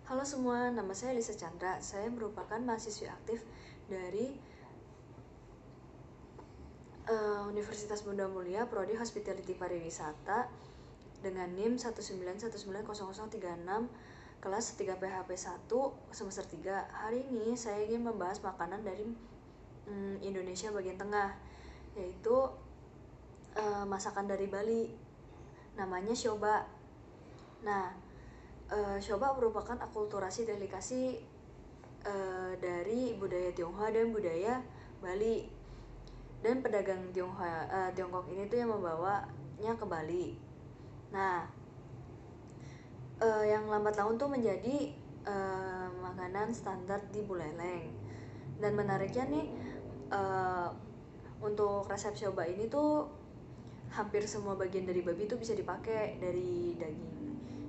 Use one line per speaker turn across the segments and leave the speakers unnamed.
Halo semua, nama saya Lisa Chandra. Saya merupakan mahasiswi aktif dari Universitas Bunda Mulia, Prodi Hospitality Pariwisata dengan NIM 1919036 kelas 3 PHP 1 semester 3. Hari ini saya ingin membahas makanan dari Indonesia bagian tengah, yaitu masakan dari Bali. Namanya Sioba. Nah, Sioba merupakan akulturasi delikasi dari budaya Tionghoa dan budaya Bali, dan pedagang Tiongkok ini tuh yang membawanya ke Bali. Nah, yang lambat laun tuh menjadi makanan standar di Buleleng. Dan menariknya nih, untuk resep Sioba ini tuh hampir semua bagian dari babi tuh bisa dipakai, dari daging,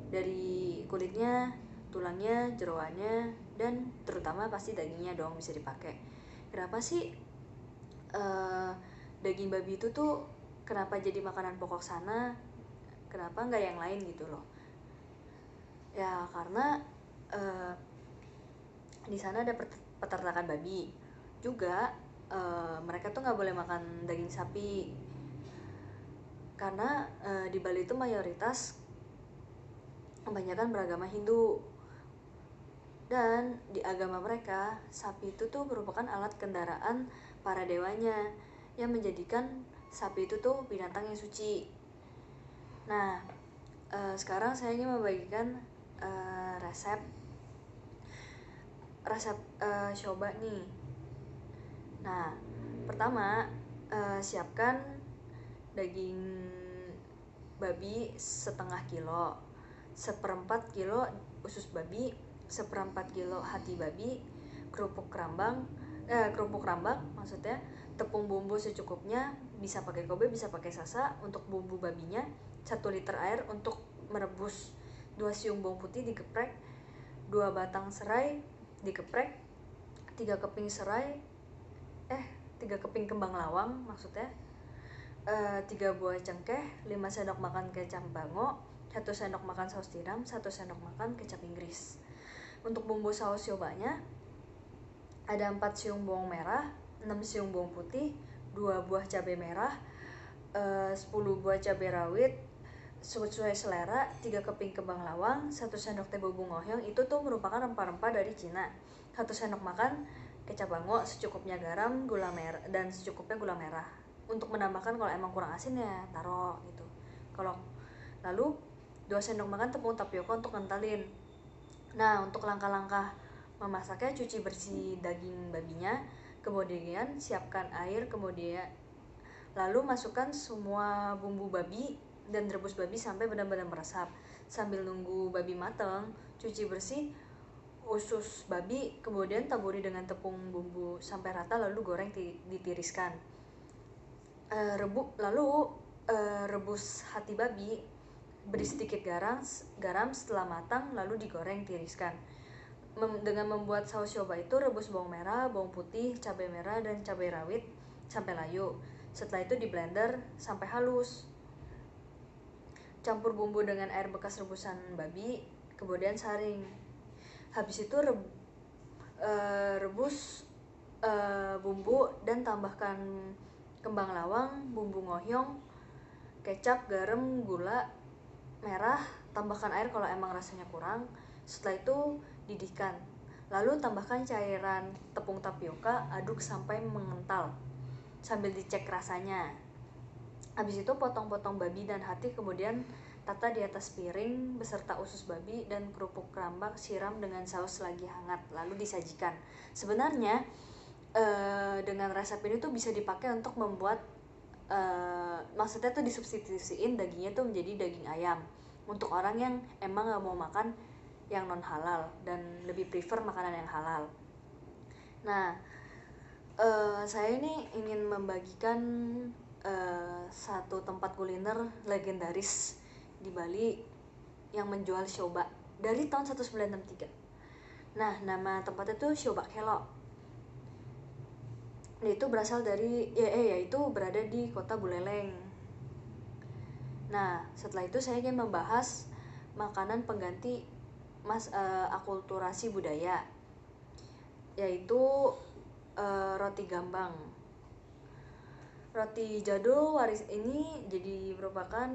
dari kulitnya, tulangnya, jeroannya, dan terutama pasti dagingnya dong bisa dipakai. Kenapa sih daging babi itu tuh kenapa jadi makanan pokok sana, kenapa nggak yang lain gitu loh? Ya karena di sana ada peternakan babi juga. Mereka tuh nggak boleh makan daging sapi karena di Bali itu mayoritas kebanyakan beragama Hindu, dan di agama mereka sapi itu tuh merupakan alat kendaraan para dewanya yang menjadikan sapi itu tuh binatang yang suci. Nah, sekarang saya ingin membagikan resep Sioba nih. Nah, pertama siapkan daging babi setengah kilo, 1/4 kilo usus babi, 1/4 kilo hati babi, kerupuk rambak maksudnya, tepung bumbu secukupnya, bisa pakai kobe, bisa pakai sasa. Untuk bumbu babinya 1 liter air untuk merebus, 2 siung bawang putih digeprek, 2 batang serai digeprek, 3 keping kembang lawang maksudnya, 3 buah cengkeh, 5 sendok makan kecap bango, 1 sendok makan saus tiram, 1 sendok makan kecap Inggris. Untuk bumbu saus siobanya ada 4 siung bawang merah, 6 siung bawang putih, 2 buah cabai merah, 10 buah cabai rawit sesuai selera, 3 keping kembang lawang, 1 sendok teh bubuk ngohyong, itu tuh merupakan rempah-rempah dari Cina, 1 sendok makan kecap bango, secukupnya garam, gula merah, dan secukupnya gula merah. Untuk menambahkan kalau emang kurang asin ya taruh gitu. Lalu 2 sendok makan tepung tapioka untuk kentalin. Nah, untuk langkah-langkah memasaknya, cuci bersih daging babinya, kemudian siapkan air, kemudian lalu masukkan semua bumbu babi dan rebus babi sampai benar-benar meresap. Sambil nunggu babi matang, cuci bersih usus babi, kemudian taburi dengan tepung bumbu sampai rata, lalu goreng ditiriskan. Rebus hati babi, beri sedikit garam setelah matang, lalu digoreng tiriskan. Dengan membuat saus sioba itu, rebus bawang merah, bawang putih, cabai merah, dan cabai rawit sampai layu. Setelah itu di blender sampai halus. Campur bumbu dengan air bekas rebusan babi, kemudian saring. Habis itu rebus bumbu dan tambahkan kembang lawang, bumbu ngohyong, kecap, garam, gula merah, tambahkan air kalau emang rasanya kurang. Setelah itu didihkan, lalu tambahkan cairan tepung tapioka, aduk sampai mengental sambil dicek rasanya. Habis itu potong-potong babi dan hati, kemudian tata di atas piring beserta usus babi dan kerupuk rambak, siram dengan saus lagi hangat, lalu disajikan. Sebenarnya dengan resep ini tuh bisa dipakai untuk membuat maksudnya tuh disubstitusiin dagingnya tuh menjadi daging ayam untuk orang yang emang gak mau makan yang non halal dan lebih prefer makanan yang halal. Nah, saya ini ingin membagikan satu tempat kuliner legendaris di Bali yang menjual sioba dari tahun 1963. Nah, nama tempatnya tuh Sioba Kelo. Itu berasal dari yaitu berada di kota Buleleng. Nah, setelah itu saya ingin membahas makanan pengganti akulturasi budaya, yaitu roti gambang. Roti jadul ini jadi merupakan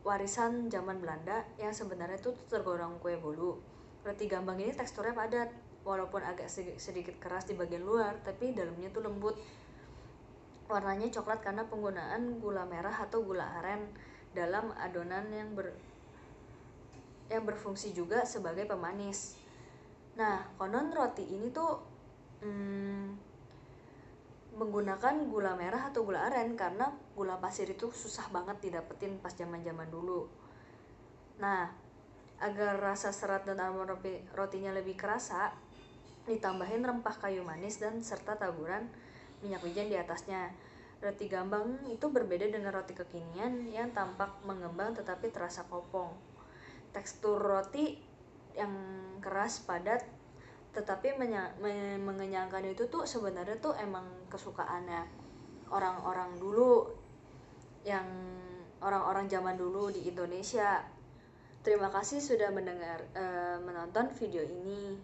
warisan zaman Belanda yang sebenarnya itu tergolong kue bolu. Roti gambang ini teksturnya padat, walaupun agak sedikit keras di bagian luar, tapi dalamnya tuh lembut. Warnanya coklat karena penggunaan gula merah atau gula aren dalam adonan yang berfungsi juga sebagai pemanis. Nah, konon roti ini tuh menggunakan gula merah atau gula aren karena gula pasir itu susah banget didapetin pas zaman-zaman dulu. Nah, agar rasa serat dan aroma rotinya lebih kerasa, ditambahin rempah kayu manis dan serta taburan minyak wijen di atasnya. Roti gambang itu berbeda dengan roti kekinian yang tampak mengembang tetapi terasa kopong. Tekstur roti yang keras padat tetapi mengenyangkan itu tuh sebenarnya tuh emang kesukaannya orang-orang dulu, yang orang-orang zaman dulu di Indonesia. Terima kasih sudah menonton video ini.